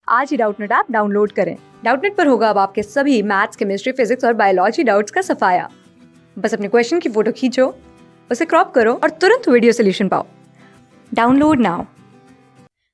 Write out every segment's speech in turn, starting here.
आज ही Doubtnut app download करें। Doubtnut पर होगा अब आपके सभी मैथ्स, केमिस्ट्री, फिजिक्स और बायोलॉजी डाउट्स का सफाया। बस अपने क्वेश्चन की फोटो खींचो, उसे क्रॉप करो और तुरंत वीडियो सोल्यूशन पाओ। Download now.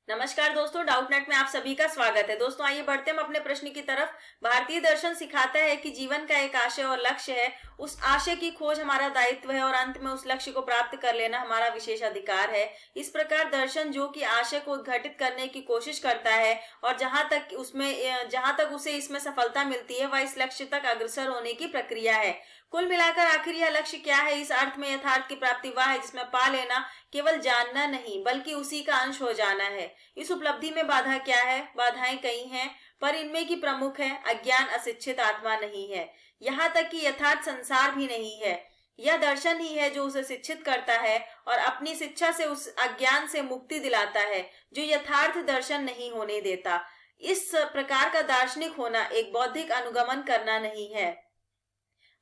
नमस्कार दोस्तों, डाउटनेट में आप सभी का स्वागत है। दोस्तों आइए बढ़ते हम अपने प्रश्न की तरफ। भारतीय दर्शन सिखाता है कि जीवन का एक आशय और लक्ष्य है। उस आशय की खोज हमारा दायित्व है और अंत में उस लक्ष्य को प्राप्त कर लेना हमारा विशेष अधिकार है। इस प्रकार दर्शन जो कि आशय को उद्घाटित करने की कोशिश करता है और जहां तक उसे इसमें सफलता मिलती है, वह इस लक्ष्य तक अग्रसर होने की प्रक्रिया है। कुल मिलाकर आखिर यह लक्ष्य क्या है? इस अर्थ में यथार्थ की प्राप्ति वह है जिसमें पा लेना केवल जानना नहीं बल्कि उसी का अंश हो जाना है। इस उपलब्धि में बाधा क्या है? बाधाएं कई हैं, पर इनमें की प्रमुख है अज्ञान, अशिक्षित आत्मा नहीं है। यहाँ तक कि यथार्थ संसार भी नहीं है। यह दर्शन ही है जो उसे शिक्षित करता है और अपनी शिक्षा से उस अज्ञान से मुक्ति दिलाता है जो यथार्थ दर्शन नहीं होने देता। इस प्रकार का दार्शनिक होना एक बौद्धिक अनुगमन करना नहीं है,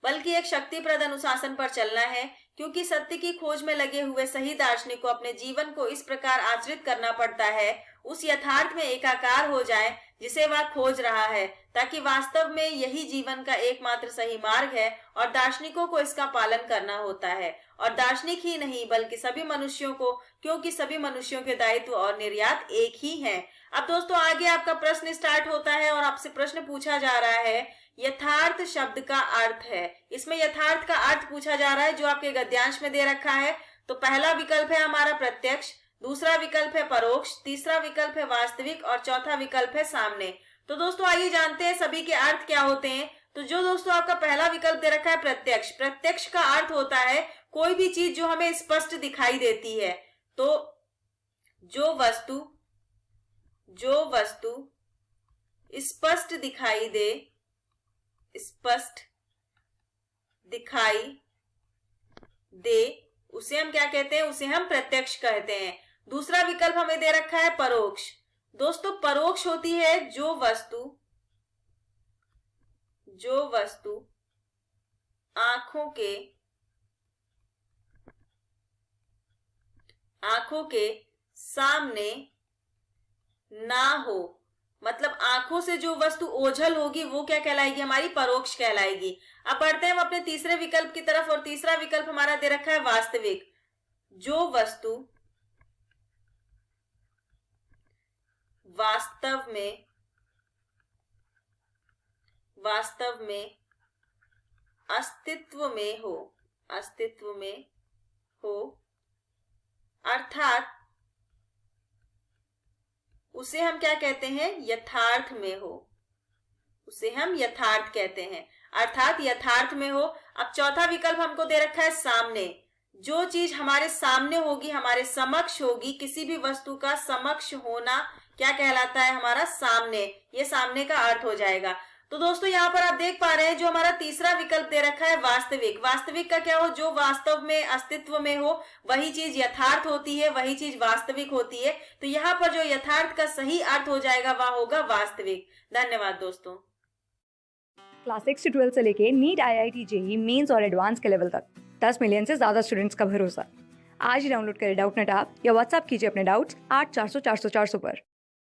बल्कि एक शक्तिप्रद अनुशासन पर चलना है, क्योंकि सत्य की खोज में लगे हुए सही दार्शनिक को अपने जीवन को इस प्रकार आचरित करना पड़ता है, उस यथार्थ में एकाकार हो जाए जिसे वह खोज रहा है, ताकि वास्तव में यही जीवन का एकमात्र सही मार्ग है और दार्शनिकों को इसका पालन करना होता है। और दार्शनिक ही नहीं बल्कि सभी मनुष्यों को, क्योंकि सभी मनुष्यों के दायित्व और निर्यात एक ही हैं। अब दोस्तों आगे आपका प्रश्न स्टार्ट होता है और आपसे प्रश्न पूछा जा रहा है, यथार्थ शब्द का अर्थ है। इसमें यथार्थ का अर्थ पूछा जा रहा है जो आपके गद्यांश में दे रखा है। तो पहला विकल्प है हमारा प्रत्यक्ष, दूसरा विकल्प है परोक्ष, तीसरा विकल्प है वास्तविक और चौथा विकल्प है सामने। तो दोस्तों आइए जानते हैं सभी के अर्थ क्या होते हैं। तो जो दोस्तों आपका पहला विकल्प दे रखा है प्रत्यक्ष, प्रत्यक्ष का अर्थ होता है कोई भी चीज जो हमें स्पष्ट दिखाई देती है। तो जो वस्तु स्पष्ट दिखाई दे उसे हम क्या कहते हैं? उसे हम प्रत्यक्ष कहते हैं। दूसरा विकल्प हमें दे रखा है परोक्ष। दोस्तों परोक्ष होती है जो वस्तु आंखों के सामने ना हो, मतलब आंखों से जो वस्तु ओझल होगी वो क्या कहलाएगी? हमारी परोक्ष कहलाएगी। अब बढ़ते हैं हम अपने तीसरे विकल्प की तरफ और तीसरा विकल्प हमारा दे रखा है वास्तविक। जो वस्तु वास्तव में अस्तित्व में हो अर्थात उसे हम क्या कहते हैं? यथार्थ में हो। उसे हम यथार्थ कहते हैं, अर्थात यथार्थ में हो। अब चौथा विकल्प हमको दे रखा है सामने। जो चीज हमारे सामने होगी, हमारे समक्ष होगी, किसी भी वस्तु का समक्ष होना क्या कहलाता है? हमारा सामने। ये सामने का अर्थ हो जाएगा। तो दोस्तों यहाँ पर आप देख पा रहे हैं जो हमारा तीसरा विकल्प दे रखा है वास्तविक। वास्तविक का क्या हो? जो वास्तव में अस्तित्व में हो वही चीज यथार्थ होती है, वही चीज वास्तविक होती है। तो यहाँ पर जो यथार्थ का सही अर्थ हो जाएगा वह होगा वास्तविक। धन्यवाद दोस्तों। क्लास 6 से 12 से लेके नीट, IIT, JEE मेंस और एडवांस के लेवल तक 10 मिलियन से ज्यादा स्टूडेंट्स का भरोसा। आज ही डाउनलोड करें डाउटनेट ऐप या व्हाट्सएप कीजिए अपने डाउट्स 8400 400 400 पर।